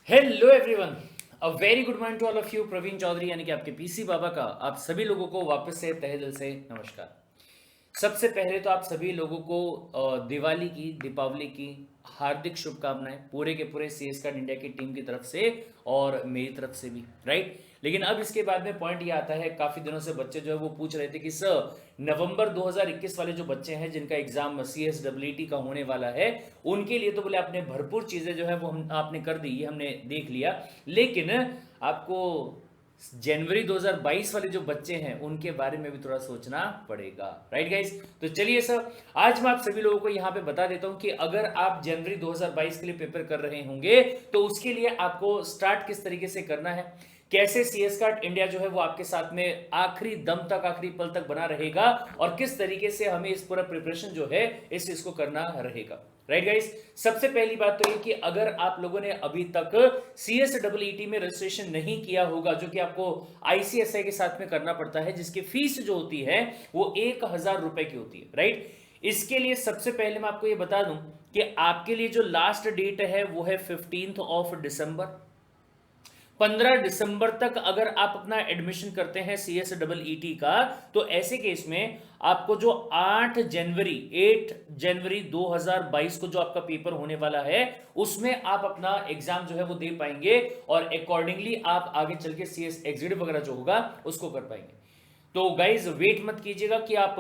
Hello everyone, a very good morning to all of you. Praveen Chaudhary यानी कि आपके PC बाबा का आप सभी लोगों को वापस से तहे दिल से नमस्कार। सबसे पहले तो आप सभी लोगों को दिवाली की, दीपावली की हार्दिक शुभकामनाएं पूरे के पूरे सी एस कार्ड इंडिया की टीम की तरफ से और मेरी तरफ से भी, राइट। लेकिन अब इसके बाद में पॉइंट ये आता है, काफ़ी दिनों से बच्चे जो है वो पूछ रहे थे कि सर नवंबर 2021 वाले जो बच्चे हैं जिनका exam C S W T का होने वाला है, उनके लिए तो बोले आपने भरपूर चीज़ें जो है वो हम आपने कर दी, ये हमने देख लिया। लेकिन आपको जनवरी 2022 वाले जो बच्चे हैं उनके बारे में भी थोड़ा सोचना पड़ेगा, राइट गाइस। तो चलिए सर, आज मैं आप सभी लोगों को यहाँ पे बता देता हूँ कि अगर आप जनवरी 2022 के लिए पेपर कर रहे होंगे तो उसके लिए आपको स्टार्ट किस तरीके से करना है, कैसे सीएस कार्ड इंडिया जो है वो आपके साथ में आखिरी दम तक, आखिरी पल तक बना रहेगा और किस तरीके से हमें इस पूरा प्रिपरेशन जो है इस चीज को करना रहेगा, राइट गाइस। सबसे पहली बात तो ये कि अगर आप लोगों ने अभी तक CSEET में रजिस्ट्रेशन नहीं किया होगा, जो कि आपको ICSI के साथ में करना पड़ता है, जिसकी फीस जो होती है वो 1,000 रुपए की होती है, राइट। इसके लिए सबसे पहले मैं आपको ये बता दूं कि आपके लिए जो लास्ट डेट है वो है 15 दिसंबर 15 दिसंबर तक अगर आप अपना एडमिशन करते हैं CSEET का, तो ऐसे केस में आपको जो 8 जनवरी 2022 को जो आपका पेपर होने वाला है उसमें आप अपना एग्जाम जो है वो दे पाएंगे और अकॉर्डिंगली आप आगे चल के CS एग्जीक्यूटिव वगैरह जो होगा उसको कर पाएंगे। तो गाइज वेट मत कीजिएगा कि आप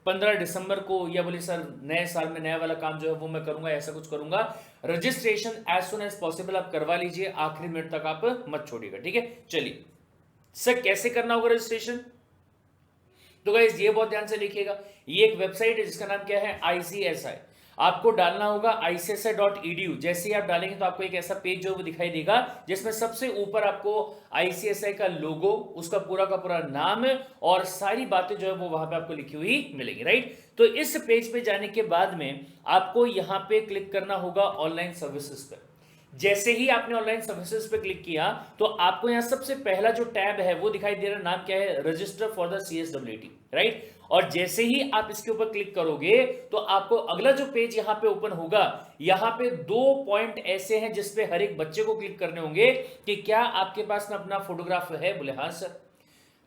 15 दिसंबर को या बोले सर नए साल में नया वाला काम जो है वो मैं करूंगा, ऐसा कुछ करूंगा। Registration as soon as possible आप करवा लीजिए, आखिरी मिनट तक आप मत छोड़िएगा, ठीक है। चलिए सर, कैसे करना होगा रजिस्ट्रेशन, तो गाइज ये बहुत ध्यान से लिखिएगा। ये एक वेबसाइट है जिसका नाम क्या है, ICSI। आपको डालना होगा ICSI.edu। जैसे ही आप डालेंगे तो आपको एक ऐसा पेज जो है वो दिखाई देगा जिसमें सबसे ऊपर आपको ICSI का लोगो, उसका पूरा का पूरा नाम और सारी बातें जो है वो वहां पे आपको लिखी हुई मिलेगी, राइट। तो इस पेज पे जाने के बाद में आपको यहां पे क्लिक करना होगा ऑनलाइन सर्विसेज पर। जैसे ही आपने ऑनलाइन सर्विसेज पे क्लिक किया तो आपको यहां सबसे पहला जो टैब है वो दिखाई दे रहा है, नाम क्या है, register for the CSEET, right. और जैसे ही आप इसके ऊपर क्लिक करोगे तो आपको अगला जो पेज यहां पे ओपन होगा, यहां पे 2 पॉइंट ऐसे हैं जिसपे हर एक बच्चे को क्लिक करने होंगे कि क्या आपके पास में अपना फोटोग्राफ है, बोले हाँ सर।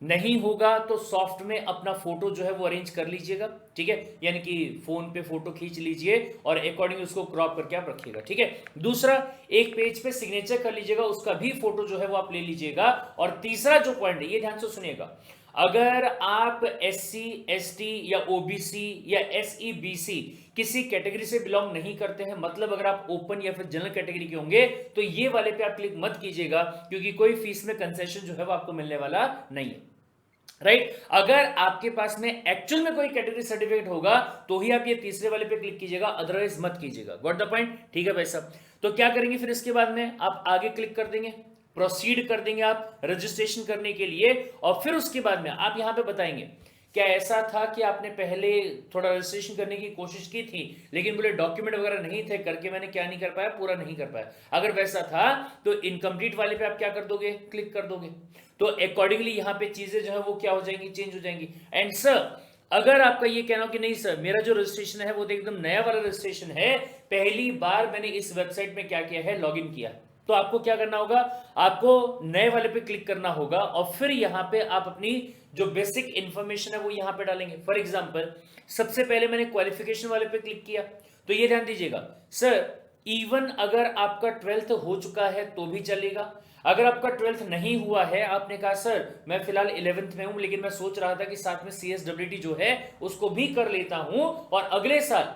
नहीं होगा तो सॉफ्ट में अपना फोटो जो है वो अरेंज कर लीजिएगा, ठीक है, यानी कि फोन पे फोटो खींच लीजिए और अकॉर्डिंग उसको क्रॉप करके आप रखिएगा, ठीक है। दूसरा, एक पेज पे सिग्नेचर कर लीजिएगा, उसका भी फोटो जो है वो आप ले लीजिएगा। और तीसरा जो पॉइंट है ये ध्यान से सुनिएगा, अगर आप SC ST या OBC या SEBC किसी कैटेगरी से बिलोंग नहीं करते हैं, मतलब अगर आप ओपन या फिर जनरल कैटेगरी के होंगे तो ये वाले पे आप क्लिक मत कीजिएगा, क्योंकि कोई फीस में कंसेशन जो है वो आपको मिलने वाला नहीं है, राइट। अगर आपके पास में एक्चुअल में कोई कैटेगरी सर्टिफिकेट होगा तो ही आप ये तीसरे वाले पे क्लिक कीजिएगा, अदरवाइज मत कीजिएगा। गॉट द पॉइंट, ठीक है भाई साहब। तो क्या करेंगे फिर इसके बाद में आप आगे क्लिक कर देंगे, प्रोसीड कर देंगे आप रजिस्ट्रेशन करने के लिए। और फिर उसके बाद में आप यहां पे बताएंगे क्या ऐसा था कि आपने पहले थोड़ा रजिस्ट्रेशन करने की कोशिश की थी लेकिन बोले डॉक्यूमेंट वगैरह नहीं थे, करके मैंने क्या नहीं कर पाया, पूरा नहीं कर पाया। अगर वैसा था तो इनकम्प्लीट वाले पे आप क्या कर दोगे, क्लिक कर दोगे। तो अकॉर्डिंगली यहाँ पे चीजें जो है वो क्या हो जाएंगी, चेंज हो जाएंगी। एंड सर, अगर आपका ये कहना हो कि नहीं सर मेरा जो रजिस्ट्रेशन है वो तो एकदम नया वाला रजिस्ट्रेशन है, पहली बार मैंने इस वेबसाइट में क्या किया है, लॉगिन किया, तो आपको क्या करना होगा, आपको नए वाले पे क्लिक करना होगा और फिर यहाँ पे आप अपनी जो बेसिक इंफॉर्मेशन है वो यहाँ पे डालेंगे। फॉर एग्जाम्पल, सबसे पहले मैंने क्वालिफिकेशन वाले पे क्लिक किया, तो ये ध्यान दीजिएगा सर, इवन अगर आपका 12th हो चुका है तो भी चलेगा। अगर आपका 12th नहीं हुआ है, आपने कहा सर मैं फिलहाल 11th में हूं लेकिन मैं सोच रहा था कि साथ में CSEET जो है उसको भी कर लेता हूं और अगले साल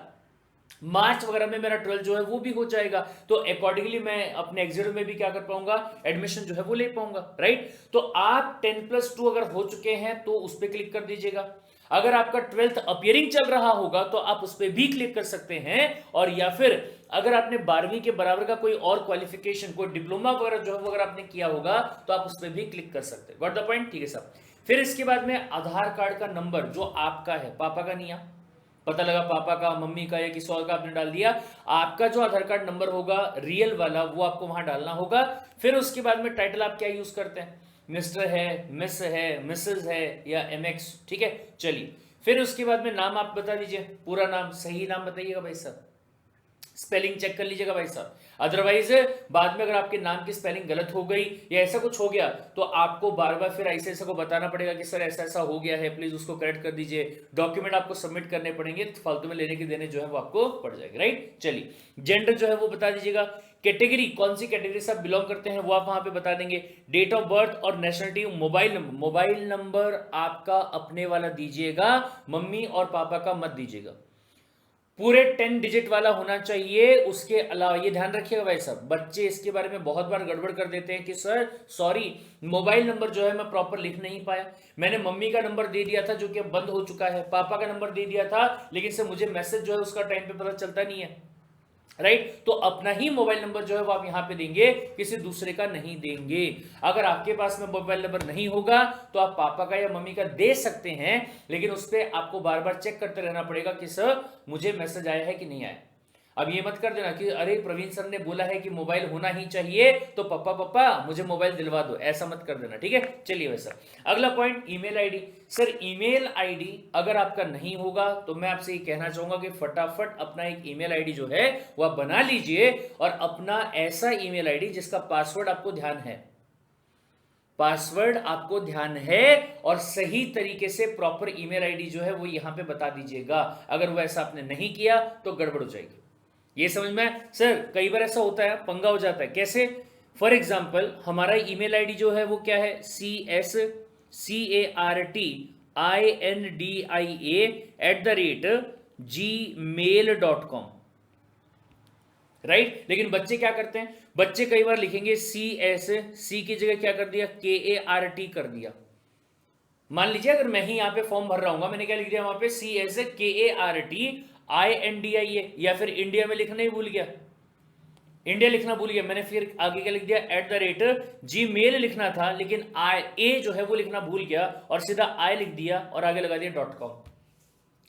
मार्च वगैरह में मेरा 12 जो है वो भी हो जाएगा, तो अकॉर्डिंगली मैं अपने एग्जीक्यूटिव में भी क्या कर पाऊंगा, एडमिशन जो है वो ले पाऊंगा, राइट। तो आप 10+2 अगर हो चुके हैं तो उस पर क्लिक कर दीजिएगा। अगर आपका 12th अपियरिंग चल रहा होगा तो आप उस पर भी क्लिक कर सकते हैं। और या फिर अगर आपने 12वीं के बराबर का कोई और क्वालिफिकेशन, कोई डिप्लोमा वगैरह जो है वो अगर आपने किया होगा तो आप उस पर भी क्लिक कर सकते हैं। गॉट द पॉइंट, ठीक है साहब। फिर इसके बाद में आधार कार्ड का नंबर जो आपका है, पापा का नहीं है, पता लगा पापा का, मम्मी का या किसी और का आपने डाल दिया, आपका जो आधार कार्ड नंबर होगा रियल वाला वो आपको वहां डालना होगा। फिर उसके बाद में टाइटल आप क्या यूज करते हैं, मिस्टर है, मिस है, मिसेज है या MX, ठीक है। चलिए फिर उसके बाद में नाम आप बता दीजिए, पूरा नाम, सही नाम बताइएगा भाई साहब। स्पेलिंग चेक कर लीजिएगा भाई साहब। अदरवाइज बाद में अगर आपके नाम की स्पेलिंग गलत हो गई या ऐसा कुछ हो गया तो आपको बार बार फिर ऐसे को बताना पड़ेगा कि सर ऐसा ऐसा हो गया है, प्लीज उसको करेक्ट कर दीजिए, डॉक्यूमेंट आपको सबमिट करने पड़ेंगे, फालतू में लेने के देने जो है वो आपको पड़ जाएगा, राइट। चलिए, जेंडर जो है वो बता दीजिएगा, कैटेगरी कौन सी कैटेगरी से आप बिलोंग करते हैं वो आप वहां पे बता देंगे, डेट ऑफ बर्थ और नेशनलिटी, मोबाइल नंबर आपका अपने वाला दीजिएगा, मम्मी और पापा का मत दीजिएगा, पूरे 10 डिजिट वाला होना चाहिए। उसके अलावा ये ध्यान रखिएगा भाई साहब, बच्चे इसके बारे में बहुत बार गड़बड़ कर देते हैं कि सर सॉरी मोबाइल नंबर जो है मैं प्रॉपर लिख नहीं पाया, मैंने मम्मी का नंबर दे दिया था जो कि अब बंद हो चुका है, पापा का नंबर दे दिया था लेकिन से मुझे मैसेज जो है उसका टाइम पे पता चलता नहीं है, राइट। तो अपना ही मोबाइल नंबर जो है वो आप यहां पे देंगे, किसी दूसरे का नहीं देंगे। अगर आपके पास में मोबाइल नंबर नहीं होगा तो आप पापा का या मम्मी का दे सकते हैं, लेकिन उस पर आपको बार बार चेक करते रहना पड़ेगा कि सर मुझे मैसेज आया है कि नहीं आया। अब ये मत कर देना कि अरे प्रवीण सर ने बोला है कि मोबाइल होना ही चाहिए तो पापा मुझे मोबाइल दिलवा दो, ऐसा मत कर देना, ठीक है। चलिए वैसा अगला point, email ID. Sir email ID अगर आपका नहीं होगा तो मैं आपसे ये कहना चाहूंगा कि फटाफट अपना एक ईमेल आईडी जो है वो आप बना लीजिए, और अपना ऐसा ईमेल आईडी जिसका पासवर्ड आपको ध्यान है, पासवर्ड आपको ध्यान है, और सही तरीके से प्रॉपर ईमेल आईडी जो है वो यहां पे बता दीजिएगा। अगर वो ऐसा आपने नहीं किया तो गड़बड़ हो जाएगी। ये समझ में सर, कई बार ऐसा होता है, पंगा हो जाता है। कैसे? फॉर एग्जाम्पल हमारा ईमेल आईडी जो है वो क्या है, CSCARTINDIA@gmail.com, राइट। लेकिन बच्चे क्या करते हैं, बच्चे कई बार लिखेंगे सी की जगह क्या कर दिया, KART कर दिया। मान लीजिए अगर मैं ही यहां पे फॉर्म भर रहा हूं, मैंने क्या लिख दिया वहां पे, CSKARTINDIA, या फिर इंडिया में लिखना ही भूल गया, इंडिया लिखना भूल गया, मैंने फिर आगे क्या लिख दिया, @gmail लिखना था, लेकिन ए जो है वो लिखना भूल गया और सीधा आई लिख दिया और आगे लगा दिया .com,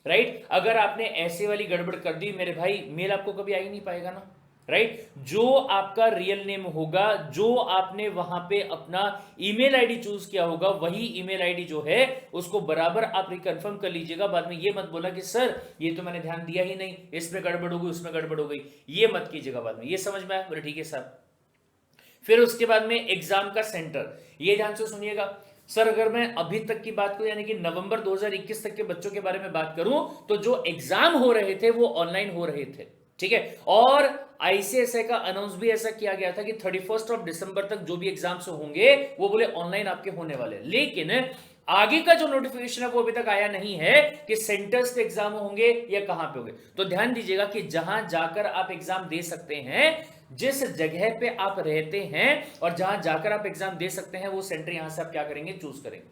राइट। अगर आपने ऐसे वाली गड़बड़ कर दी मेरे भाई, मेल आपको कभी आ ही नहीं पाएगा ना, राइट। जो आपका रियल नेम होगा, जो आपने वहां पे अपना ईमेल आईडी चूज किया होगा, वही ईमेल आईडी जो है उसको बराबर आप रिकन्फर्म कर लीजिएगा। बाद में ये मत बोला कि सर ये तो मैंने ध्यान दिया ही नहीं, इसमें गड़बड़ हो गई, उसमें गड़बड़ हो गई, ये मत कीजिएगा बाद में। ये समझ में आया? बोले ठीक है साहब। फिर उसके बाद में एग्जाम का सेंटर, ये ध्यान से सुनिएगा सर। अगर मैं अभी तक की बात करूं, यानी कि नवंबर 2021 तक के बच्चों के बारे में बात करूं, तो जो एग्जाम हो रहे थे वो ऑनलाइन हो रहे थे, ठीक है। और आईसीएसआई का अनाउंस भी ऐसा किया गया था कि 31 दिसंबर तक जो भी एग्जाम्स होंगे वो बोले ऑनलाइन आपके होने वाले। लेकिन आगे का जो नोटिफिकेशन है वो अभी तक आया नहीं है कि सेंटर्स पे एग्जाम होंगे या कहां पे होंगे। तो ध्यान दीजिएगा कि जहां जाकर आप एग्जाम दे सकते हैं, जिस जगह पे आप रहते हैं और जहां जाकर आप एग्जाम दे सकते हैं, वो सेंटर यहां से आप क्या करेंगे, चूज करेंगे।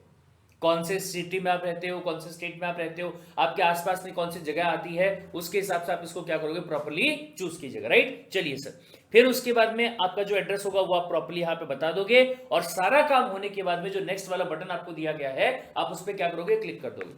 कौन से सिटी में आप रहते हो, कौन से स्टेट में आप रहते हो, आपके आसपास में कौन सी जगह आती है, उसके हिसाब से आप इसको क्या करोगे, प्रॉपर्ली चूज कीजिएगा, राइट। चलिए सर, फिर उसके बाद में आपका जो एड्रेस होगा वो आप प्रॉपर्ली यहां पे बता दोगे, और सारा काम होने के बाद में जो नेक्स्ट वाला बटन आपको दिया गया है आप उस पर क्या करोगे, क्लिक कर दोगे,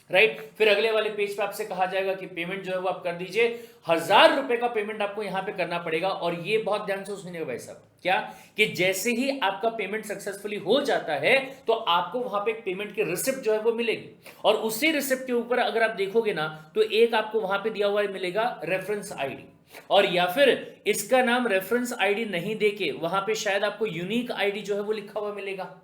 राइट। फिर अगले वाले पेज पे आपसे कहा जाएगा कि पेमेंट जो है वो आप कर दीजिए। 1000 रुपए का पेमेंट आपको यहां पे करना पड़ेगा। और ये बहुत ध्यान से सुनिएगा भाई साहब, क्या कि जैसे ही आपका पेमेंट सक्सेसफुली हो जाता है तो आपको वहां पे एक पेमेंट की रिसिप्ट जो है वो मिलेगी, और उसी रिसिप्ट के ऊपर अगर आप देखोगे ना तो एक आपको वहां पे दिया हुआ मिलेगा रेफरेंस आईडी, और या फिर इसका नाम रेफरेंस आईडी नहीं देके वहां पे शायद आपको यूनिक आईडी जो है वो लिखा हुआ मिलेगा।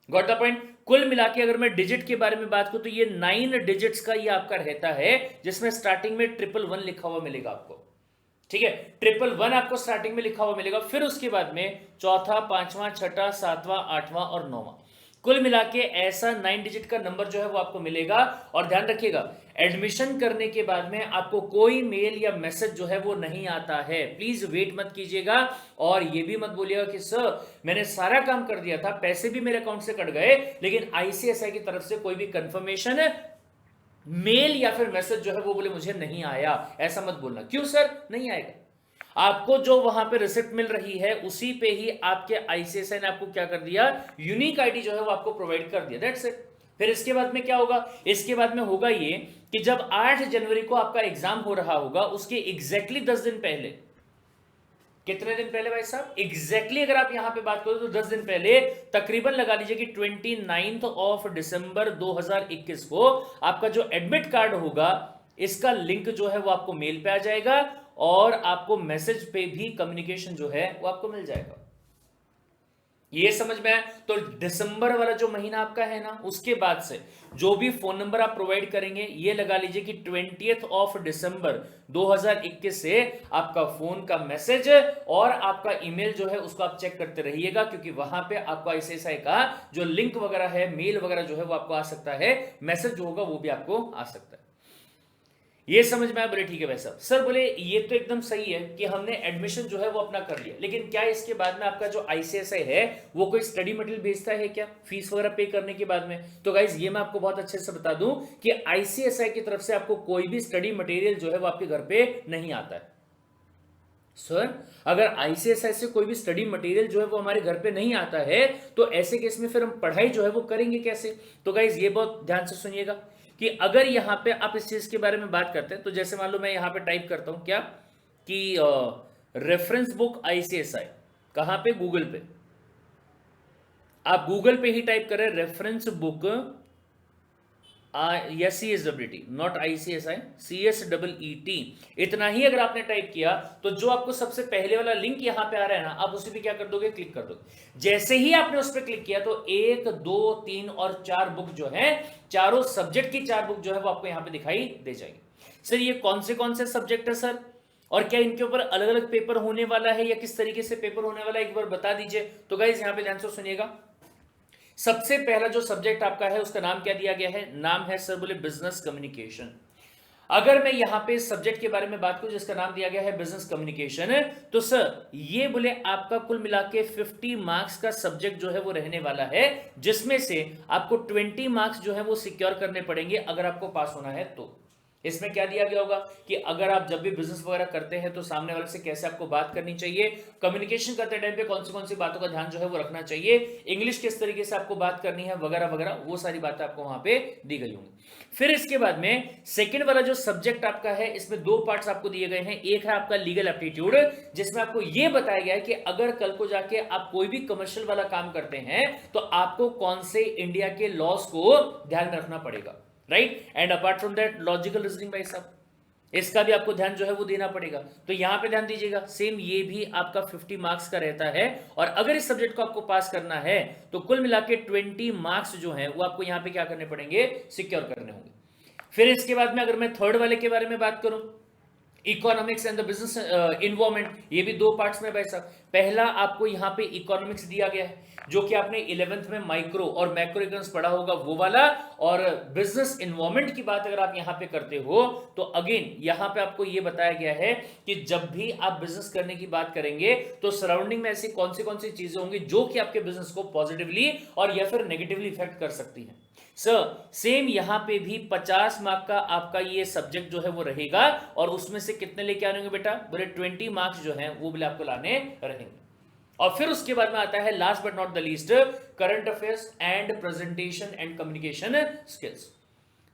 Got the point. कुल मिला के अगर मैं डिजिट के बारे में बात करूं तो ये 9 डिजिट्स का ये आपका रहता है, जिसमें स्टार्टिंग में 111 लिखा हुआ मिलेगा आपको, ठीक है। 111 आपको स्टार्टिंग में लिखा हुआ मिलेगा, फिर उसके बाद में चौथा, पांचवा, छठा, सातवां, आठवां और नौवां, कुल मिला के ऐसा 9 डिजिट का नंबर जो है वो आपको मिलेगा। और ध्यान रखिएगा, एडमिशन करने के बाद में आपको कोई मेल या मैसेज जो है वो नहीं आता है, प्लीज वेट मत कीजिएगा। और ये भी मत बोलिएगा कि सर मैंने सारा काम कर दिया था, पैसे भी मेरे अकाउंट से कट गए, लेकिन आईसीएसआई की तरफ से कोई भी कंफर्मेशन मेल या फिर मैसेज जो है वो बोले मुझे नहीं आया। ऐसा मत बोलना। क्यों सर नहीं आएगा? आपको जो वहां पे रिसिप्ट मिल रही है उसी पे ही आपके आईसीएसआई ने आपको क्या कर दिया, यूनिक आईडी जो है वो आपको प्रोवाइड कर दिया, दैट्स इट। फिर इसके बाद में क्या होगा, इसके बाद में होगा ये कि जब 8 जनवरी को आपका एग्जाम हो रहा होगा, उसके एग्जैक्टली 10 दिन पहले, कितने दिन पहले भाई साहब, एग्जैक्टली अगर आप यहां पे बात करो तो 10 दिन पहले, तकरीबन लगा लीजिए कि 29 दिसंबर 2021 को आपका जो एडमिट कार्ड होगा इसका लिंक जो है वो आपको मेल पे आ जाएगा, और आपको मैसेज पे भी कम्युनिकेशन जो है वो आपको मिल जाएगा। ये समझ में आया? तो दिसंबर वाला जो महीना आपका है ना, उसके बाद से जो भी फोन नंबर आप प्रोवाइड करेंगे, ये लगा लीजिए कि 20th ऑफ दिसंबर 2021 से आपका फोन का मैसेज और आपका ईमेल जो है उसको आप चेक करते रहिएगा, क्योंकि वहां पे आपको ICICI का जो लिंक वगैरह है, मेल वगैरह जो है वो आपको आ सकता है, मैसेज जो होगा वो भी आपको आ सकता है। ये समझ में आया? बोले ठीक है भाई साहब। सर बोले ये तो एकदम सही है कि हमने एडमिशन जो है वो अपना कर लिया, लेकिन क्या इसके बाद में आपका जो ICICI है वो कोई स्टडी मटेरियल भेजता है क्या, फीस वगैरह पे करने के बाद में? तो गाइज ये मैं आपको बहुत अच्छे से बता दूं कि ICICI की तरफ से आपको कोई भी स्टडी मटेरियल जो है वो आपके घर पे नहीं आता है। सर अगर ICICI से कोई भी स्टडी मटेरियल जो है वो हमारे घर पे नहीं आता है, तो ऐसे केस में फिर हम पढ़ाई जो है वो करेंगे कैसे? तो गाइज ये बहुत ध्यान से सुनिएगा कि अगर यहां पे आप इस चीज के बारे में बात करते हैं, तो जैसे मान लो मैं यहां पे टाइप करता हूं क्या कि रेफरेंस बुक ICICI, कहां पे? गूगल पे। आप गूगल पे ही टाइप करें रेफरेंस बुक या CSWT, नॉट ICICI, CSEET, इतना ही अगर आपने टाइप किया तो जो आपको सबसे पहले वाला लिंक यहां पे आ रहा है ना, आप उसी पे क्या कर दोगे? क्लिक कर दोगे। जैसे ही आपने उस पर क्लिक किया तो 1, 2, 3 और 4 बुक जो है, चारों सब्जेक्ट की 4 बुक जो है वो आपको यहां पे दिखाई दे जाएगी। सर ये कौन से सब्जेक्ट है सर, और क्या इनके ऊपर अलग अलग पेपर होने वाला है या किस तरीके से पेपर होने वाला है, एक बार बता दीजिए। तो गाइज यहां पे ध्यान से सुनिएगा। सबसे पहला जो सब्जेक्ट आपका है उसका नाम क्या दिया गया है? नाम है सर बोले बिजनेस कम्युनिकेशन। अगर मैं यहां पे सब्जेक्ट के बारे में बात करूं जिसका नाम दिया गया है बिजनेस कम्युनिकेशन, तो सर ये बोले आपका कुल मिला के 50 मार्क्स का सब्जेक्ट जो है वो रहने वाला है, जिसमें से आपको 20 मार्क्स जो है वो सिक्योर करने पड़ेंगे अगर आपको पास होना है तो। इसमें क्या दिया गया होगा कि अगर आप जब भी बिजनेस वगैरह करते हैं तो सामने वाले से कैसे आपको बात करनी चाहिए, कम्युनिकेशन करते टाइम पे कौन सी बातों का ध्यान जो है वो रखना चाहिए, इंग्लिश किस तरीके से आपको बात करनी है वगैरह वगैरह, वो सारी बातें आपको वहां पे दी गई होंगी। फिर इसके बाद में सेकंड वाला जो सब्जेक्ट आपका है, इसमें 2 पार्ट्स आपको दिए गए हैं। एक है आपका लीगल एप्टीट्यूड, जिसमें आपको यह बताया गया है कि अगर कल को जाके आप कोई भी कमर्शियल वाला काम करते हैं तो आपको कौन से इंडिया के लॉस को ध्यान में रखना पड़ेगा, right. And apart from that logical reasoning भाई साहब, इसका भी आपको ध्यान जो है वो देना पड़ेगा। तो यहां पे ध्यान दीजिएगा, सेम ये भी आपका 50 मार्क्स का रहता है, और अगर इस सब्जेक्ट को आपको पास करना है तो कुल मिला के 20 मार्क्स जो है वो आपको यहां पे क्या करने पड़ेंगे? सिक्योर करने होंगे। फिर इसके बाद में अगर मैं थर्ड वाले के बारे में बात करूं, economics and the business environment, ये भी 2 पार्ट्स में भाई साहब। पहला आपको यहां पे इकोनॉमिक्स दिया गया है, जो कि आपने 11th में माइक्रो और मैक्रो इकोनॉमिक्स पढ़ा होगा वो वाला, और बिजनेस इन्वायरमेंट की बात अगर आप यहां पे करते हो तो अगेन यहां पे आपको ये बताया गया है कि जब भी आप बिजनेस करने की बात करेंगे तो सराउंडिंग में ऐसी कौन सी चीजें होंगी जो कि आपके बिजनेस को पॉजिटिवली और या फिर नेगेटिवली इफेक्ट कर सकती हैं। सर सेम यहां पे भी 50 मार्क का आपका ये सब्जेक्ट जो है वो रहेगा, और उसमें से कितने लेके आने होंगे बेटा? बोले 20 मार्क्स जो हैं वो बोले आपको लाने रहेंगे। और फिर उसके बाद में आता है last but not the least, current affairs and presentation and communication skills.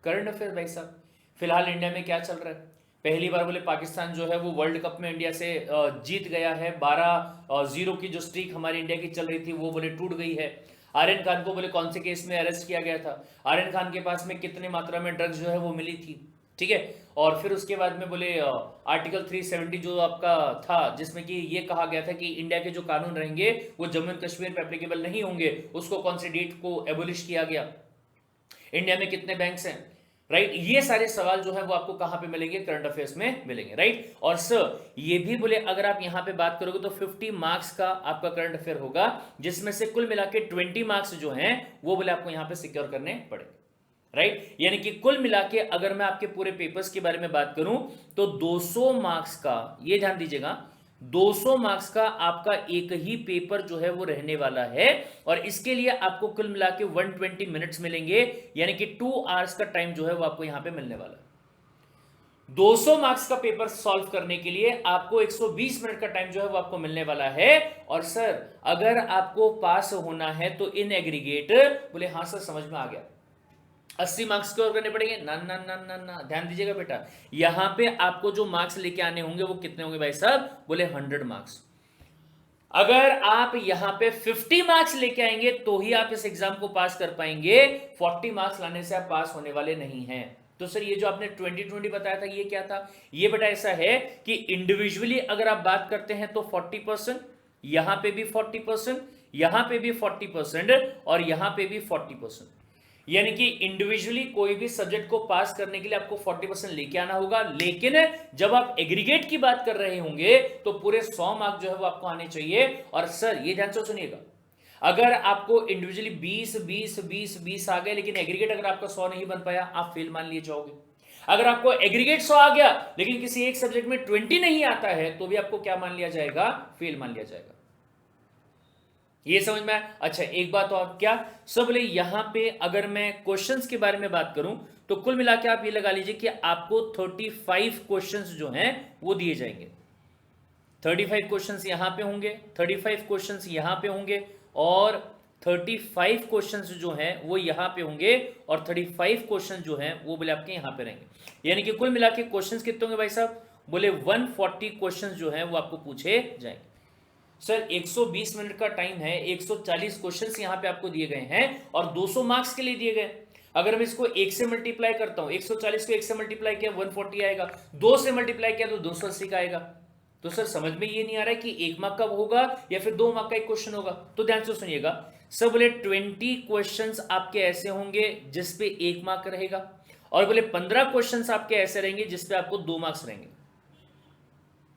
Current affairs भाई साहब, फिलहाल इंडिया में क्या चल रहा है? पहली बार बोले पाकिस्तान जो है वो वर्ल्ड कप में इंडिया से जीत गया है। 12-0 की जो स्ट्रीक हमारी इंडिया की चल रही थी वो बोले टूट गई है। आर्यन खान को बोले कौन से केस में अरेस्ट किया गया था, आर्यन खान के पास में कितनी मात्रा में ड्रग्स जो है वो मिली थी, ठीक है। और फिर उसके बाद में बोले आर्टिकल 370 जो आपका था, जिसमें कि ये कहा गया था कि इंडिया के जो कानून रहेंगे वो जम्मू एंड कश्मीर पे एप्लीकेबल नहीं होंगे, उसको कौन सी डेट को एबोलिश किया गया, इंडिया में कितने बैंक्स हैं, राइट। ये सारे सवाल जो है वो आपको कहां पे मिलेंगे? करंट अफेयर्स में मिलेंगे, राइट। और सर ये भी बोले अगर आप यहां पे बात करोगे तो 50 मार्क्स का आपका करंट अफेयर होगा, जिसमें से कुल मिला के 20 मार्क्स जो हैं वो बोले आपको यहां पे सिक्योर करने पड़ेंगे, राइट। यानी कि कुल मिला के अगर मैं आपके पूरे पेपर्स के बारे में बात करूं तो 200 मार्क्स का, ये ध्यान दीजिएगा, 200 मार्क्स का आपका एक ही पेपर जो है वो रहने वाला है, और इसके लिए आपको कुल मिला के 120 मिनट्स मिलेंगे, यानी कि 2 आवर्स का टाइम जो है वो आपको यहां पे मिलने वाला है। 200 मार्क्स का पेपर सॉल्व करने के लिए आपको 120 मिनट का टाइम जो है वो आपको मिलने वाला है। और सर अगर आपको पास होना है तो इन एग्रीगेट, बोले हाँ सर समझ में आ गया, 80 मार्क्स स्कोर करने पड़ेंगे ना ना ना ना ना, ध्यान दीजिएगा बेटा, यहां पे आपको जो मार्क्स लेके आने होंगे वो कितने होंगे भाई साहब? बोले 100 मार्क्स। अगर आप यहां पे 50 मार्क्स लेके आएंगे तो ही आप इस एग्जाम को पास कर पाएंगे, 40 मार्क्स लाने से आप पास होने वाले नहीं हैं। तो सर ये जो आपने 2020 बताया था ये क्या था? ये बेटा ऐसा है कि इंडिविजुअली अगर आप बात करते हैं तो 40%, यहां पे भी 40%, यहां पे भी 40% और यहां पे भी 40%। यानी कि इंडिविजुअली कोई भी सब्जेक्ट को पास करने के लिए आपको 40% लेके आना होगा, लेकिन जब आप एग्रीगेट की बात कर रहे होंगे तो पूरे 100 मार्क जो है वो आपको आने चाहिए। और सर ये ध्यान से सुनिएगा, अगर आपको इंडिविजुअली 20 20 20 20 आ गए लेकिन एग्रीगेट अगर आपका 100 नहीं बन पाया, आप फेल मान लिए जाओगे। अगर आपको एग्रीगेट 100 आ गया लेकिन किसी एक सब्जेक्ट में 20 नहीं आता है तो भी आपको क्या मान लिया जाएगा? फेल मान लिया जाएगा। ये समझ में आया? अच्छा एक बात और, क्या सब बोले यहां पे अगर मैं क्वेश्चंस के बारे में बात करूं तो कुल मिला के आप ये लगा लीजिए कि आपको 35 क्वेश्चंस जो हैं वो दिए जाएंगे। 35 क्वेश्चंस यहां पे होंगे, 35 क्वेश्चंस यहां पे होंगे और 35 क्वेश्चंस जो हैं वो यहां पे होंगे और 35 क्वेश्चन जो हैं वो बोले आपके यहां पे रहेंगे। यानी कि कुल मिला के क्वेश्चंस कितने होंगे भाई साहब? बोले 140 क्वेश्चंस जो हैं वो आपको पूछे जाएंगे। सर 120 मिनट का टाइम है, 140 क्वेश्चंस यहां पे आपको दिए गए हैं और 200 मार्क्स के लिए दिए गए। अगर मैं इसको 1 से मल्टीप्लाई करता हूं, 140 को 1 से मल्टीप्लाई किया 140 आएगा, 2 से मल्टीप्लाई किया तो 280 का आएगा। तो सर समझ में ये नहीं आ रहा है कि 1 मार्क का होगा या फिर 2 मार्क का एक क्वेश्चन होगा। तो ध्यान से सुनिएगा, सब बोले 20 क्वेश्चंस आपके ऐसे होंगे जिसपे 1 मार्क रहेगा और बोले 15 क्वेश्चंस आपके ऐसे रहेंगे जिसपे आपको 2 मार्क्स रहेंगे।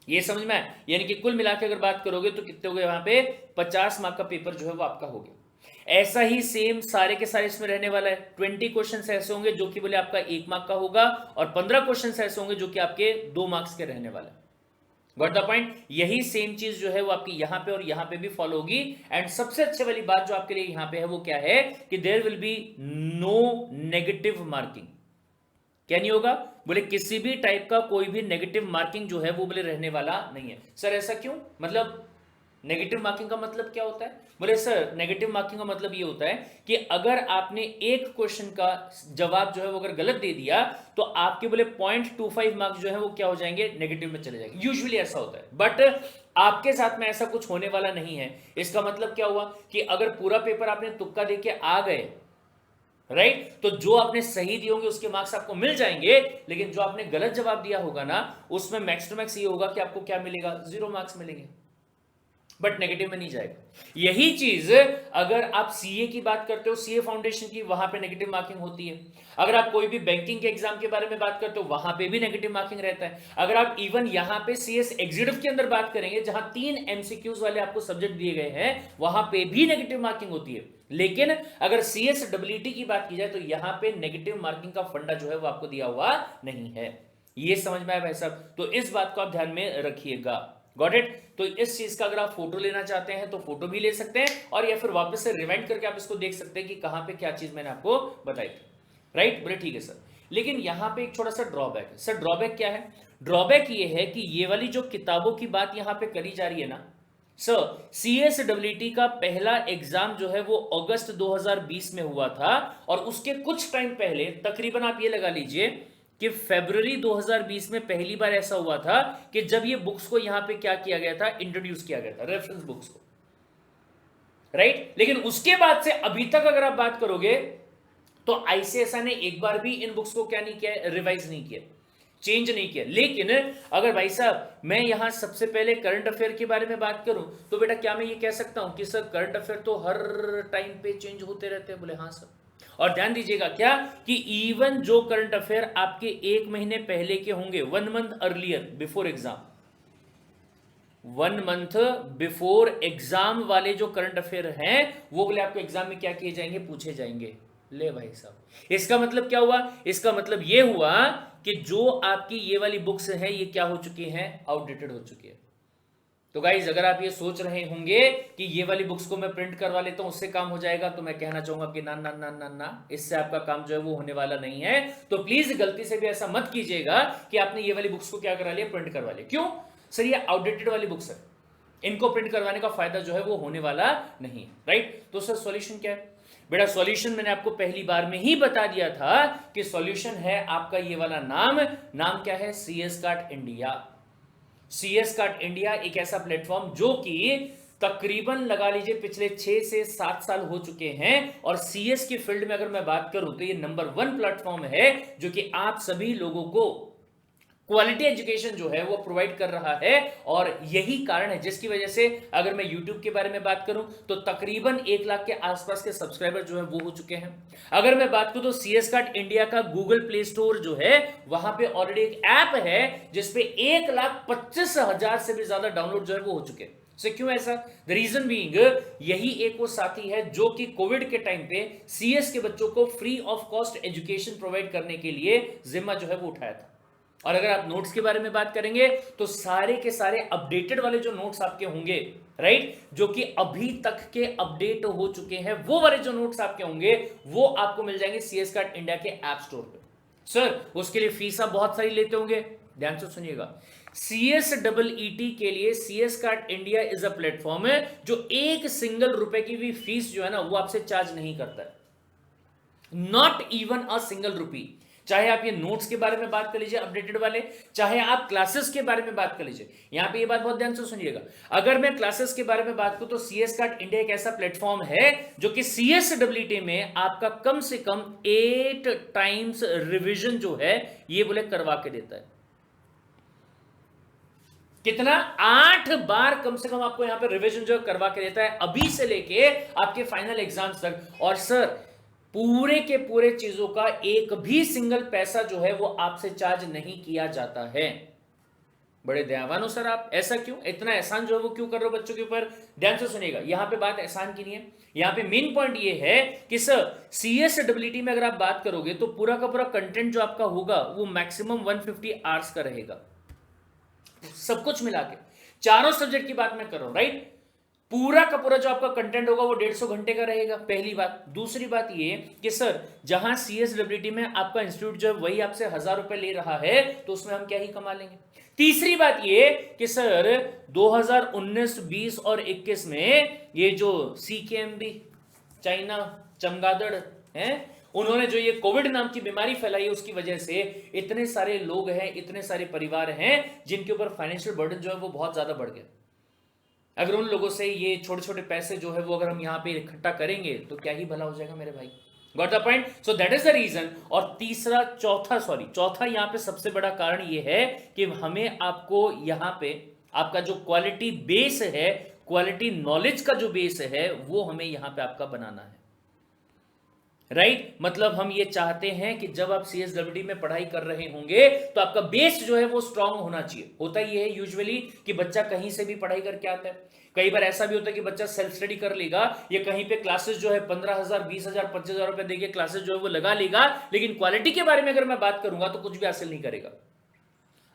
ये समझ में आया? यानी कि कुल मिलाकर अगर बात करोगे तो कितने हो गए वहां पे? 50 मार्क का पेपर जो है वो आपका हो गया। ऐसा ही सेम सारे के सारे इसमें रहने वाला है। 20 क्वेश्चन ऐसे होंगे जो कि बोले आपका 1 मार्क का होगा और 15 क्वेश्चन ऐसे होंगे जो कि आपके 2 मार्क्स के रहने वाला है। Got the point? यही सेम चीज जो है वो आपकी यहां पे और यहां पे भी फॉलो होगी। एंड सबसे अच्छे वाली बात जो आपके लिए यहां पे है वो क्या है कि there will be no negative marking. क्या नहीं होगा? बोले किसी भी टाइप का कोई भी नेगेटिव मार्किंग जो है वो बोले रहने वाला नहीं है। सर ऐसा क्यों? मतलब नेगेटिव मार्किंग का मतलब क्या होता है? बोले सर नेगेटिव मार्किंग का मतलब ये होता है कि अगर आपने एक क्वेश्चन का जवाब जो है वो अगर गलत दे दिया तो आपके बोले 0.25 मार्क्स जो है वो क्या हो जाएंगे? नेगेटिव में चले जाएंगे। यूजुअली ऐसा होता है, बट आपके साथ में ऐसा कुछ होने वाला नहीं है। इसका मतलब क्या हुआ कि अगर पूरा पेपर आपने तुक्का दे के आ गए, राइट, तो जो आपने सही दिए होंगे उसके मार्क्स आपको मिल जाएंगे, लेकिन जो आपने गलत जवाब दिया होगा ना उसमें मैक्स टू मैक्स ये होगा कि आपको क्या मिलेगा? 0 मार्क्स मिलेंगे, बट नेगेटिव में नहीं जाएगा। यही चीज अगर आप सीए की बात करते हो, सीए फाउंडेशन की, वहां पे नेगेटिव मार्किंग होती है। अगर आप कोई भी बैंकिंग के एग्जाम के बारे में बात करते हो वहां पे भी नेगेटिव मार्किंग रहता है। अगर आप इवन यहां पे सीएस एग्जीक्यूटिव के अंदर बात करेंगे जहां 3 एमसीक्यूज वाले आपको सब्जेक्ट दिए गए हैं वहां पे भी नेगेटिव मार्किंग होती है। लेकिन अगर सीएसडब्ल्यूटी की बात की जाए तो यहां पे नेगेटिव मार्किंग का फंडा जो है वो आपको दिया हुआ नहीं है। ये समझ में आया भाई साहब? तो इस बात को आप ध्यान में रखिएगा। Got it? तो इस चीज का अगर आप फोटो लेना चाहते हैं तो फोटो भी ले सकते हैं और या फिर वापस से रिवाइंड करके आप इसको देख सकते हैं कि कहां पे क्या चीज मैंने आपको बताई थी। राइट? बोले ठीक है सर, लेकिन यहां पे एक छोटा सा ड्रॉबैक है। सर ड्रॉबैक क्या है? ड्रॉबैक ये है कि ये वाली जो किताबों की बात यहां पे करी जा रही है ना सर, सीएसडब्ल्यूटी का पहला एग्जाम जो है वो अगस्त 2020 में हुआ था और उसके कुछ टाइम पहले, तकरीबन आप ये लगा लीजिए कि फरवरी 2020 में पहली बार ऐसा हुआ था कि जब ये बुक्स को यहां पे क्या किया गया था? इंट्रोड्यूस किया गया था, रेफरेंस बुक्स को। राइट? लेकिन उसके बाद से अभी तक अगर आप बात करोगे तो आईसीएसआई ने एक बार भी इन बुक्स को क्या नहीं किया? रिवाइज नहीं किया, चेंज नहीं किया। लेकिन अगर भाई साहब मैं यहां सबसे पहले करंट अफेयर के बारे में बात करूं तो बेटा क्या मैं ये कह सकता हूं कि सर करंट अफेयर तो हर टाइम पे चेंज होते रहते हैं? बोले हाँ सर। और ध्यान दीजिएगा क्या कि इवन जो करंट अफेयर आपके 1 महीने पहले के होंगे, 1 month earlier before exam, 1 month before exam वाले जो करंट अफेयर हैं वो बोले आपको एग्जाम में क्या किए जाएंगे? पूछे जाएंगे। ले भाई साहब, इसका मतलब क्या हुआ? इसका मतलब ये हुआ कि जो आपकी ये वाली बुक्स हैं ये क्या हो चुकी हैं? आउटडेटेड हो चुकी है। तो गाइज अगर आप ये सोच रहे होंगे कि ये वाली बुक्स को मैं प्रिंट करवा लेता हूं उससे काम हो जाएगा, तो मैं कहना चाहूंगा कि ना ना ना ना ना, इससे आपका काम जो है वो होने वाला नहीं है। तो प्लीज गलती से भी ऐसा मत कीजिएगा कि आपने ये वाली बुक्स को क्या करा लिया? प्रिंट करवा लिया। क्यों सर? ये आउटडेटेड वाली बुक्स है, इनको प्रिंट करवाने का फायदा जो है वो होने वाला नहीं। राइट? तो सर सॉल्यूशन क्या है? बेटा सॉल्यूशन मैंने आपको पहली बार में ही बता दिया था कि सॉल्यूशन है आपका ये वाला नाम क्या है? CS cart India. CS cart India एक ऐसा प्लेटफॉर्म जो कि तकरीबन लगा लीजिए पिछले 6 से 7 साल हो चुके हैं, और सीएस की फील्ड में अगर मैं बात करूं तो ये नंबर 1 प्लेटफॉर्म है जो कि आप सभी लोगों को क्वालिटी एजुकेशन जो है वो प्रोवाइड कर रहा है। और यही कारण है जिसकी वजह से अगर मैं YouTube के बारे में बात करूं तो तकरीबन 1 लाख के आसपास के सब्सक्राइबर जो है वो हो चुके हैं। अगर मैं बात करूं तो CS कार्ड इंडिया का गूगल प्ले स्टोर जो है वहां पे ऑलरेडी एक ऐप है जिसपे 1,25,000 से भी ज्यादा डाउनलोड जो है वो हो चुके हैं। से क्यों ऐसा? द रीजन बीइंग यही एक वो साथी है जो कि कोविड के टाइम पे सीएस के बच्चों को free of cost education provide करने के लिए जिम्मा जो है वो उठाया था। और अगर आप नोट्स के बारे में बात करेंगे तो सारे के सारे अपडेटेड वाले जो नोट्स आपके होंगे, राइट, जो कि अभी तक के अपडेट हो चुके हैं, वो वाले जो नोट्स आपके होंगे वो आपको मिल जाएंगे सीएस कार्ड इंडिया के ऐप स्टोर पे। सर उसके लिए फीस आप बहुत सारी लेते होंगे, ध्यान से सुनिएगा। CSEET के लिए CS card India is a platform है जो एक सिंगल रुपए की भी फीस जो है ना वो आपसे चार्ज नहीं करता है, not even a single rupee. चाहे आप ये नोट्स के बारे में बात कर लीजिए अपडेटेड वाले, चाहे आप क्लासेस के बारे में बात कर लीजिए। यहां पे ये बात बहुत ध्यान से सुनिएगा। अगर मैं क्लासेस के बारे में बात करूं तो सीएस कार्ड इंडिया एक ऐसा प्लेटफॉर्म है जो कि CSEET में आपका कम से कम 8 टाइम्स रिवीजन जो है ये बोले करवा के देता है। कितना? 8 बार कम से कम आपको यहां पे रिवीजन जो करवा के देता है, अभी से लेके आपके फाइनल एग्जाम्स तक। और सर पूरे के पूरे चीजों का एक भी सिंगल पैसा जो है वो आपसे चार्ज नहीं किया जाता है। बड़े दयावान हो सर आप, ऐसा क्यों? इतना एहसान जो है वो क्यों कर रहे हो बच्चों के ऊपर? ध्यान से सुनिएगा, यहां पे बात एहसान की नहीं है। यहां पे मेन पॉइंट ये है कि सर CSEET में अगर आप बात करोगे तो पूरा का पूरा कंटेंट जो आपका होगा वो मैक्सिमम 150 आवर्स का रहेगा, सब कुछ मिला के। चारों सब्जेक्ट की बात मैं कर रहा हूं, राइट। पूरा का पूरा जो आपका कंटेंट होगा वो 150 घंटे का रहेगा, पहली बात। दूसरी बात ये कि सर जहां CSEET में आपका इंस्टीट्यूट जो है वही आपसे 1,000 रुपए ले रहा है तो उसमें हम क्या ही कमा लेंगे। तीसरी बात ये कि सर 2019, 20 और 21 में ये जो CKMB चाइना चमगादड़ है, उन्होंने जो ये कोविड नाम की बीमारी फैलाई है उसकी वजह से इतने सारे लोग हैं, इतने सारे परिवार हैं जिनके ऊपर फाइनेंशियल बर्डन जो है वो बहुत ज्यादा बढ़ गया। अगर उन लोगों से ये छोटे छोटे पैसे जो है वो अगर हम यहां पे इकट्ठा करेंगे तो क्या ही भला हो जाएगा मेरे भाई। Got the point? So that is the reason. और चौथा यहां पे सबसे बड़ा कारण ये है कि हमें आपको यहां पे आपका जो क्वालिटी बेस है, क्वालिटी नॉलेज का जो बेस है वो हमें यहां पे आपका बनाना है, राइट। मतलब हम ये चाहते हैं कि जब आप CSEET में पढ़ाई कर रहे होंगे तो आपका बेस जो है वो स्ट्रांग होना चाहिए। होता ये है यूजुअली कि बच्चा कहीं से भी पढ़ाई करके आता है। कई बार ऐसा भी होता है कि बच्चा सेल्फ स्टडी कर लेगा, या कहीं पे क्लासेस जो है 15,000, 20,000, 25,000 रुपए देके क्लासेस जो है वो लगा लेगा, लेकिन क्वालिटी के बारे में अगर मैं बात करूंगा तो कुछ भी हासिल नहीं करेगा।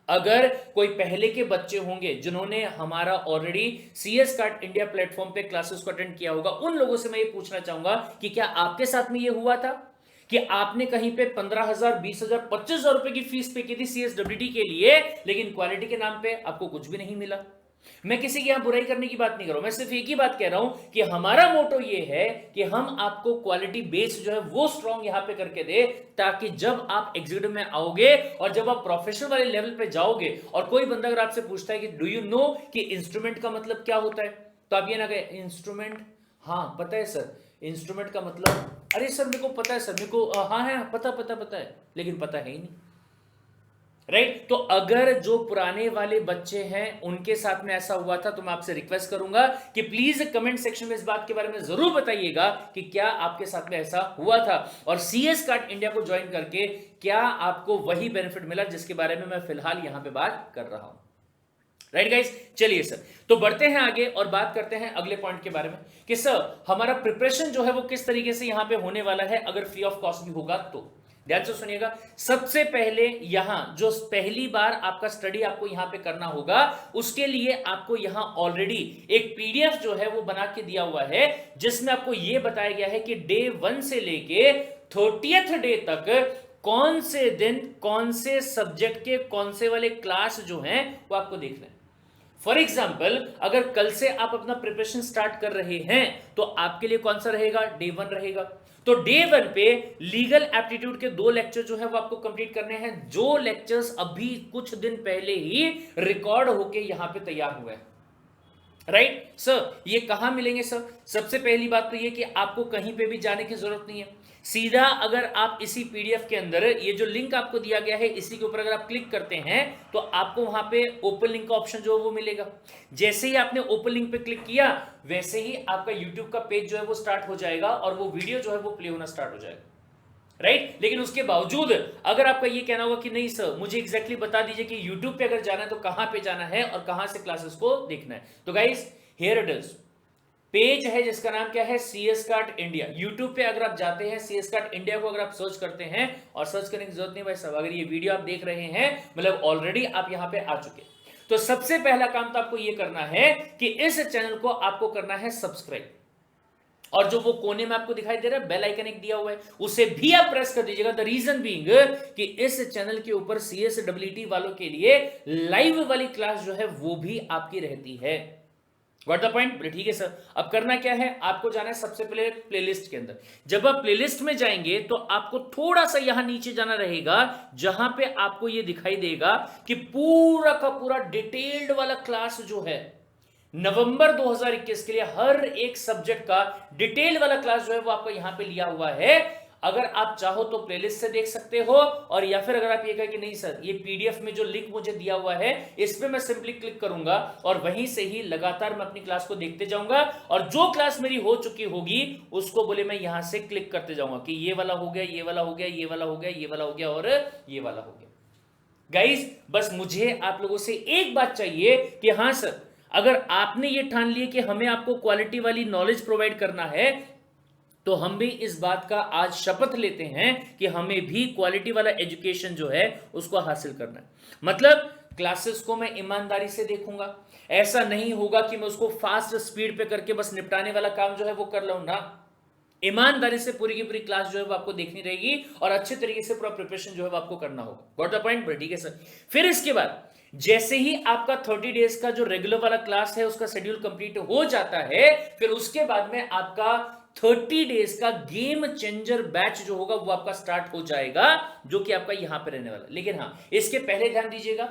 अगर कोई पहले के बच्चे होंगे जिन्होंने हमारा already CS card India platform पे क्लासेस को अटेंड किया होगा, उन लोगों से मैं ये पूछना चाहूंगा कि क्या आपके साथ में ये हुआ था कि आपने कहीं पे 15,000, 20,000, 25,000 रुपए की फीस पे की थी CSEET के लिए, लेकिन क्वालिटी के नाम पे आपको कुछ भी नहीं मिला? मैं किसी की यहां बुराई करने की बात नहीं कर रहा हूं, मैं सिर्फ एक ही बात कह रहा हूं कि हमारा मोटो ये है कि हम आपको क्वालिटी बेस जो है वो स्ट्रांग यहां पे करके दे, ताकि जब आप एग्जीक्यूटिव में आओगे और जब आप प्रोफेशनल वाले लेवल पे जाओगे और कोई बंदा अगर आपसे पूछता है कि डू यू नो कि इंस्ट्रूमेंट का मतलब क्या होता है, तो आप ये ना कहें इंस्ट्रूमेंट, हाँ पता है सर इंस्ट्रूमेंट का मतलब, अरे सर मेरे को पता है सर, मेरे को हाँ है पता है, लेकिन पता है ही नहीं, राइट। तो अगर जो पुराने वाले बच्चे हैं उनके साथ में ऐसा हुआ था तो मैं आपसे रिक्वेस्ट करूंगा कि प्लीज कमेंट सेक्शन में इस बात के बारे में जरूर बताइएगा कि क्या आपके साथ में ऐसा हुआ था, और सीएस कार्ड इंडिया को ज्वाइन करके क्या आपको वही बेनिफिट मिला जिसके बारे में मैं फिलहाल यहां पे बात कर रहा हूं। राइट गाइस, चलिए सर तो बढ़ते हैं आगे और बात करते हैं अगले पॉइंट के बारे में कि सर हमारा प्रिपरेशन जो है वो किस तरीके से यहां पे होने वाला है अगर फ्री ऑफ कॉस्ट भी होगा तो। ध्यान से सुनिएगा, सबसे पहले यहां जो पहली बार आपका स्टडी आपको यहां पे करना होगा उसके लिए आपको यहां ऑलरेडी एक पीडीएफ जो है वो बना के दिया हुआ है, जिसमें आपको यह बताया गया है कि डे 1 से लेके 30th डे तक कौन से दिन कौन से सब्जेक्ट के कौन से वाले क्लास जो हैं वो आपको देखना है। फॉर एग्जाम्पल अगर कल से आप अपना प्रिपरेशन स्टार्ट कर रहे हैं तो आपके लिए कौन सा रहेगा, डे 1 रहेगा। तो डे 1 पे लीगल एप्टीट्यूड के 2 लेक्चर जो है वो आपको कंप्लीट करने हैं, जो लेक्चर्स अभी कुछ दिन पहले ही रिकॉर्ड होके यहां पे तैयार हुए हैं। राइट सर, ये कहां मिलेंगे सर? सबसे पहली बात तो ये कि आपको कहीं पे भी जाने की जरूरत नहीं है। सीधा अगर आप इसी पीडीएफ के अंदर ये जो लिंक आपको दिया गया है इसी के ऊपर अगर आप क्लिक करते हैं तो आपको वहां पे ओपन लिंक का ऑप्शन जो है वो मिलेगा। जैसे ही आपने ओपन लिंक पे क्लिक किया वैसे ही आपका यूट्यूब का पेज जो है वो स्टार्ट हो जाएगा और वो वीडियो जो है वो प्ले होना स्टार्ट हो जाएगा। राइट लेकिन उसके बावजूद अगर आपका ये कहना होगा कि नहीं सर मुझे एग्जैक्टली बता दीजिए कि यूट्यूब पे अगर जाना है तो कहां पे जाना है और कहां से क्लासेस को देखना है, तो guys here it is. Page है जिसका नाम क्या है, CS कार्ट इंडिया। यूट्यूब पे अगर आप जाते हैं CS कार्ट इंडिया को अगर आप सर्च करते हैं, और सर्च करने की जरूरत नहीं भाई साहब, अगर ये वीडियो आप देख रहे हैं मतलब ऑलरेडी आप यहां पे आ चुके, तो सबसे पहला काम तो आपको ये करना है कि इस चैनल को आपको करना है सब्सक्राइब, और जो वो कोने में आपको दिखाई दे रहा है बेल आइकन एक दिया हुआ है उसे भी आप प्रेस कर दीजिएगा। द रीजन बीइंग कि इस चैनल के ऊपर CSWT वालों के लिए लाइव वाली क्लास जो है वो भी आपकी रहती है। What the point? ठीक है सर, अब करना क्या है, आपको जाना है सबसे पहले प्लेलिस्ट के अंदर। जब आप प्लेलिस्ट में जाएंगे तो आपको थोड़ा सा यहां नीचे जाना रहेगा जहां पे आपको ये दिखाई देगा कि पूरा का पूरा डिटेल्ड वाला क्लास जो है नवंबर 2021 के लिए हर एक सब्जेक्ट का डिटेल वाला क्लास जो है वो आपका यहां पे लिया हुआ है। अगर आप चाहो तो प्लेलिस्ट से देख सकते हो, और या फिर अगर आप ये कहें कि नहीं सर ये पीडीएफ में जो लिंक मुझे दिया हुआ है इस पे मैं सिंपली क्लिक करूंगा और वहीं से ही लगातार मैं अपनी क्लास को देखते जाऊंगा, और जो क्लास मेरी हो चुकी होगी उसको बोले मैं यहां से क्लिक करते जाऊंगा कि ये वाला हो गया, ये वाला हो गया, ये वाला हो गया, ये वाला हो गया और ये वाला हो गया। गाइस बस मुझे आप लोगों से एक बात चाहिए कि हाँ सर अगर आपने ये ठान लिया कि हमें आपको क्वालिटी वाली नॉलेज प्रोवाइड करना है तो हम भी इस बात का आज शपथ लेते हैं कि हमें भी क्वालिटी वाला एजुकेशन जो है उसको हासिल करना है। मतलब क्लासेस को मैं ईमानदारी से देखूंगा, ऐसा नहीं होगा कि मैं उसको फास्ट स्पीड पे करके बस निपटाने वाला काम जो है वो कर लूं ना। ईमानदारी से पूरी की पूरी क्लास जो है वो आपको देखनी रहेगी और अच्छे तरीके से पूरा प्रिपरेशन जो है वो आपको करना होगा। Got the point? ठीक है सर। फिर इसके बाद जैसे ही आपका 30 डेज का जो रेगुलर वाला क्लास है उसका शेड्यूल कंप्लीट हो जाता है, फिर उसके बाद में आपका 30 डेज का गेम चेंजर बैच जो होगा वो आपका स्टार्ट हो जाएगा, जो कि आपका यहां पे रहने वाला। लेकिन हाँ इसके पहले ध्यान दीजिएगा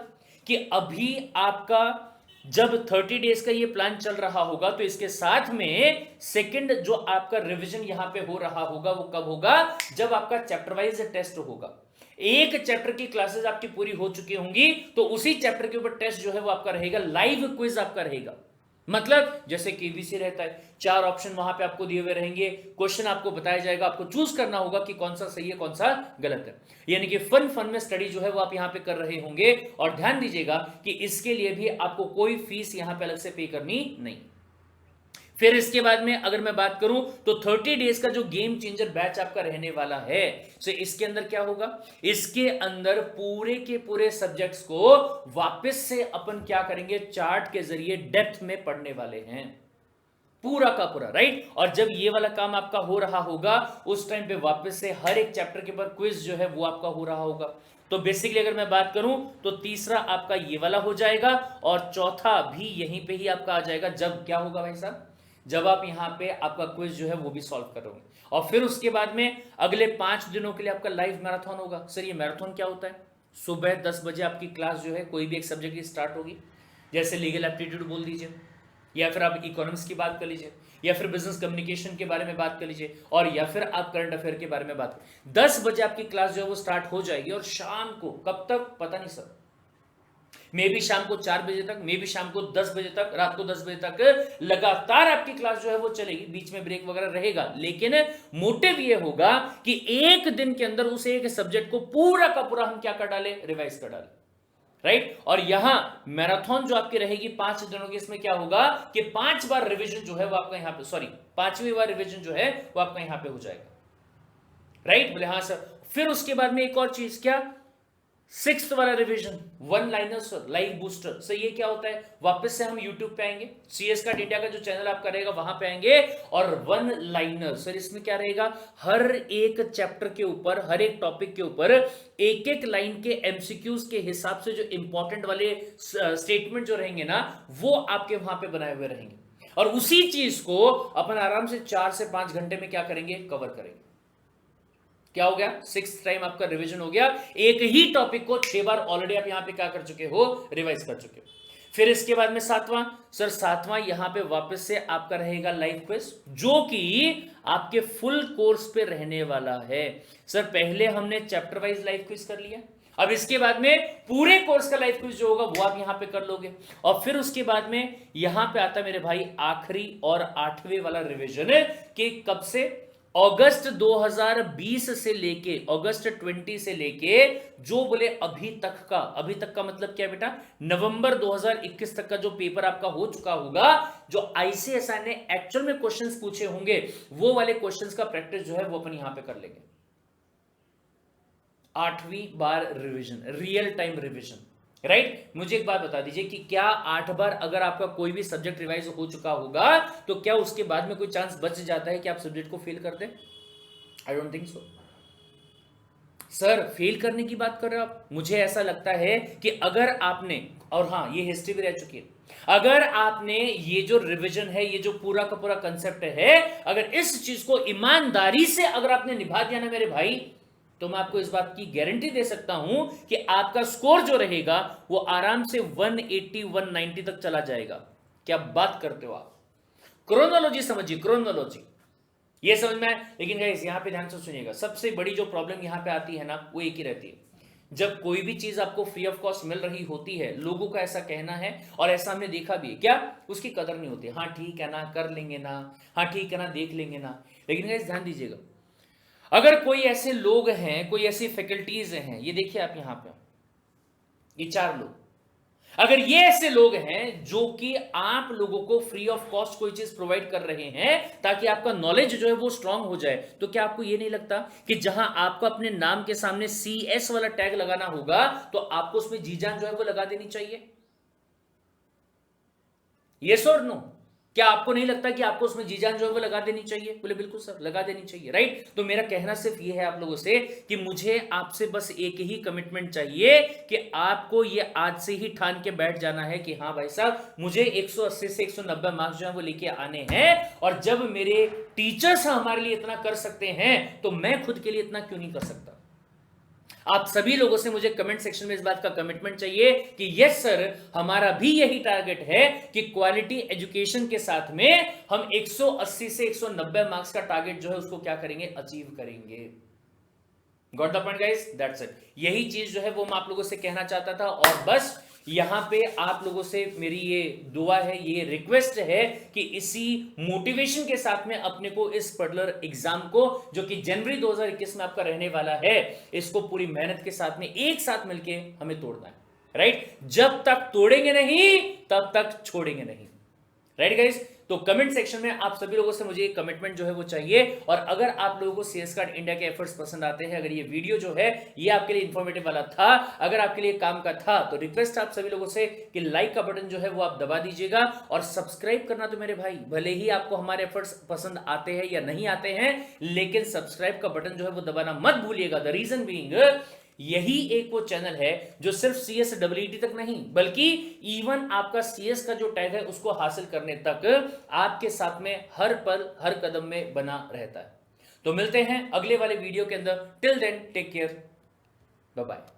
कि अभी आपका जब 30 डेज का ये प्लान चल रहा होगा तो इसके साथ में सेकंड जो आपका रिवीजन यहां पे हो रहा होगा वो कब होगा, जब आपका चैप्टर वाइज टेस्ट होगा। एक चैप्टर की क्लासेस आपकी पूरी हो चुकी होंगी तो उसी चैप्टर के ऊपर टेस्ट जो है वो आपका रहेगा, लाइव क्विज आपका रहेगा। मतलब जैसे केबीसी रहता है, 4 ऑप्शन वहां पे आपको दिए हुए रहेंगे, क्वेश्चन आपको बताया जाएगा, आपको चूज करना होगा कि कौन सा सही है कौन सा गलत है। यानी कि फन में स्टडी जो है वो आप यहां पे कर रहे होंगे। और ध्यान दीजिएगा कि इसके लिए भी आपको कोई फीस यहां पे अलग से पे करनी नहीं। फिर इसके बाद में अगर मैं बात करूं तो 30 डेज का जो गेम चेंजर बैच आपका रहने वाला है, सो इसके अंदर क्या होगा, इसके अंदर पूरे के पूरे सब्जेक्ट्स को वापस से अपन क्या करेंगे, चार्ट के जरिए डेप्थ में पढ़ने वाले हैं पूरा का पूरा। राइट, और जब ये वाला काम आपका हो रहा होगा उस टाइम पे वापस से हर एक चैप्टर के ऊपर क्विज जो है वो आपका हो रहा होगा। तो बेसिकली अगर मैं बात करूं तो तीसरा आपका ये वाला हो जाएगा और चौथा भी यहीं पे ही आपका आ जाएगा। जब क्या होगा भाई साहब, जब आप यहां पे आपका क्विज जो है वो भी सॉल्व करोगे, और फिर उसके बाद में अगले 5 दिनों के लिए आपका लाइव मैराथन होगा। सर ये मैराथन क्या होता है, सुबह 10 बजे आपकी क्लास जो है कोई भी एक सब्जेक्ट की स्टार्ट होगी, जैसे लीगल एप्टीट्यूड बोल दीजिए, या फिर आप इकोनॉमिक्स की बात कर लीजिए, या फिर बिजनेस कम्युनिकेशन के बारे में बात कर लीजिए, और या फिर आप करंट अफेयर के बारे में बात कर। 10 बजे आपकी क्लास जो है वो स्टार्ट हो जाएगी और शाम को कब तक पता नहीं सर, मे भी शाम को 4 बजे तक, मे भी शाम को 10 बजे तक, रात को 10 बजे तक लगातार आपकी क्लास जो है वो चलेगी, बीच में ब्रेक वगैरह रहेगा। लेकिन मोटिव ये होगा कि एक दिन के अंदर उस एक सब्जेक्ट को पूरा का पूरा हम क्या कर डाले, रिवाइज कर डाले। राइट, और यहां मैराथन जो आपकी रहेगी 5 दिनों की, इसमें क्या होगा कि 5 बार रिवीजन जो है वो आपका यहां पे, सॉरी 5वीं बार रिवीजन जो है वो आपका यहां पे हो जाएगा। राइट, बोले हाँ सर। फिर उसके बाद में एक और चीज, क्या, 6th वाला रिवीजन, 1 लाइनर्स लाइव बूस्टर। सो ये क्या होता है, वापस से हम यूट्यूब पे आएंगे, CS का इंडिया का जो चैनल आपका रहेगा वहां पे आएंगे, और 1 लाइनर सर इसमें क्या रहेगा, हर एक चैप्टर के ऊपर, हर एक टॉपिक के ऊपर एक एक लाइन के MCQs के हिसाब से जो इंपॉर्टेंट वाले स्टेटमेंट जो रहेंगे ना वो आपके वहां पे बनाए हुए रहेंगे, और उसी चीज को अपन आराम से 4 से 5 घंटे में क्या करेंगे, कवर करेंगे। क्या हो गया, 6th टाइम आपका रिवीजन हो गया, एक ही टॉपिक को 6 बार ऑलरेडी आप यहां पे क्या कर चुके हो, रिवाइज कर चुके हो। फिर इसके बाद में सातवां, सर सातवां यहां पे वापस से आपका रहेगा लाइव क्विज, जो कि आपके फुल कोर्स पे रहने वाला है। सर पहले हमने चैप्टर वाइज लाइव क्विज कर लिया, अब इसके बाद में पूरे कोर्स का लाइव क्विज जो होगा वो आप यहां पे कर लोगे, और फिर उसके बाद में यहां पे आता मेरे भाई आखिरी और 8वें वाला रिवीजन कि कब से, अगस्त 2020 से लेके अगस्त 20 से लेके जो बोले अभी तक का मतलब क्या बेटा, नवंबर 2021 तक का जो पेपर आपका हो चुका होगा, जो आईसीएसआई ने एक्चुअल में क्वेश्चंस पूछे होंगे वो वाले क्वेश्चंस का प्रैक्टिस जो है वो अपन यहां पे कर लेंगे। 8वीं बार revision, real time revision, right. मुझे एक बात बता दीजिए कि क्या 8 बार अगर आपका कोई भी सब्जेक्ट रिवाइज हो चुका होगा तो क्या उसके बाद में कोई चांस बच जाता है कि आप सब्जेक्ट को फेल कर दें? I don't think so. Sir fail करने की बात कर रहे हो आप, मुझे ऐसा लगता है कि अगर आपने, और हाँ ये हिस्ट्री भी रह चुकी है, अगर आपने ये जो रिवीजन है, ये जो पूरा का पूरा कंसेप्ट है, अगर इस चीज को ईमानदारी से अगर आपने निभा दिया ना मेरे भाई, तो मैं आपको इस बात की गारंटी दे सकता हूं कि आपका स्कोर जो रहेगा वो आराम से 180 190 तक चला जाएगा। क्या बात करते हो आप? क्रोनोलॉजी समझिए, क्रोनोलॉजी ये समझ में आए। लेकिन गाइस यहां पे ध्यान से सुनिएगा, सबसे बड़ी जो प्रॉब्लम यहां पे आती है ना वो एक ही रहती है, जब कोई भी चीज आपको फ्री ऑफ कॉस्ट मिल रही होती है, लोगों का ऐसा कहना है और ऐसा हमने देखा भी है, क्या उसकी कदर नहीं होती। हाँ ठीक है ना, कर लेंगे ना, हाँ ठीक है ना, देख लेंगे ना। लेकिन गाइस ध्यान दीजिएगा, अगर कोई ऐसे लोग हैं, कोई ऐसी फैकल्टीज हैं, ये देखिए आप यहां पे, ये 4 लोग, अगर ये ऐसे लोग हैं जो कि आप लोगों को फ्री ऑफ कॉस्ट कोई चीज प्रोवाइड कर रहे हैं ताकि आपका नॉलेज जो है वो स्ट्रांग हो जाए, तो क्या आपको ये नहीं लगता कि जहां आपको अपने नाम के सामने CS वाला टैग लगाना होगा तो आपको उसमें जी जान जो है वो लगा देनी चाहिए? यस और नो? क्या आपको नहीं लगता कि आपको उसमें जी जान जो है वो लगा देनी चाहिए? बोले बिल्कुल सर लगा देनी चाहिए, राइट। तो मेरा कहना सिर्फ ये है आप लोगों से कि मुझे आपसे बस एक ही कमिटमेंट चाहिए कि आपको ये आज से ही ठान के बैठ जाना है कि हाँ भाई साहब मुझे 180 से 190 मार्क्स जो है वो लेके आने हैं, और जब मेरे टीचर्स हमारे लिए इतना कर सकते हैं तो मैं खुद के लिए इतना क्यों नहीं कर सकता? आप सभी लोगों से मुझे कमेंट सेक्शन में इस बात का कमिटमेंट चाहिए कि यस सर, हमारा भी यही टारगेट है कि क्वालिटी एजुकेशन के साथ में हम 180 से 190 मार्क्स का टारगेट जो है उसको क्या करेंगे, अचीव करेंगे। Got the point guys, that's it. यही चीज जो है वो मैं आप लोगों से कहना चाहता था, और बस यहां पे आप लोगों से मेरी ये दुआ है, ये रिक्वेस्ट है कि इसी मोटिवेशन के साथ में अपने को इस पर्टिकुलर एग्जाम को जो कि जनवरी 2021 में आपका रहने वाला है, इसको पूरी मेहनत के साथ में एक साथ मिलके हमें तोड़ना है, राइट। जब तक तोड़ेंगे नहीं तब तक छोड़ेंगे नहीं, राइट गाइस। तो कमेंट सेक्शन में आप सभी लोगों से मुझे एक कमिटमेंट जो है वो चाहिए, और अगर आप लोगों को CS कार्ड इंडिया के एफर्ट्स पसंद आते हैं, अगर ये वीडियो जो है ये आपके लिए इंफॉर्मेटिव वाला था, अगर आपके लिए काम का था, तो रिक्वेस्ट आप सभी लोगों से कि लाइक का बटन जो है वो आप दबा दीजिएगा, और सब्सक्राइब करना तो मेरे भाई भले ही आपको हमारे एफर्ट्स पसंद आते हैं या नहीं आते हैं, लेकिन सब्सक्राइब का बटन जो है वो दबाना मत भूलिएगा। द रीजन बीइंग यही एक वो चैनल है जो सिर्फ CS EET तक नहीं बल्कि इवन आपका CS का जो टैग है उसको हासिल करने तक आपके साथ में हर पल हर कदम में बना रहता है। तो मिलते हैं अगले वाले वीडियो के अंदर। Till then take care, bye bye.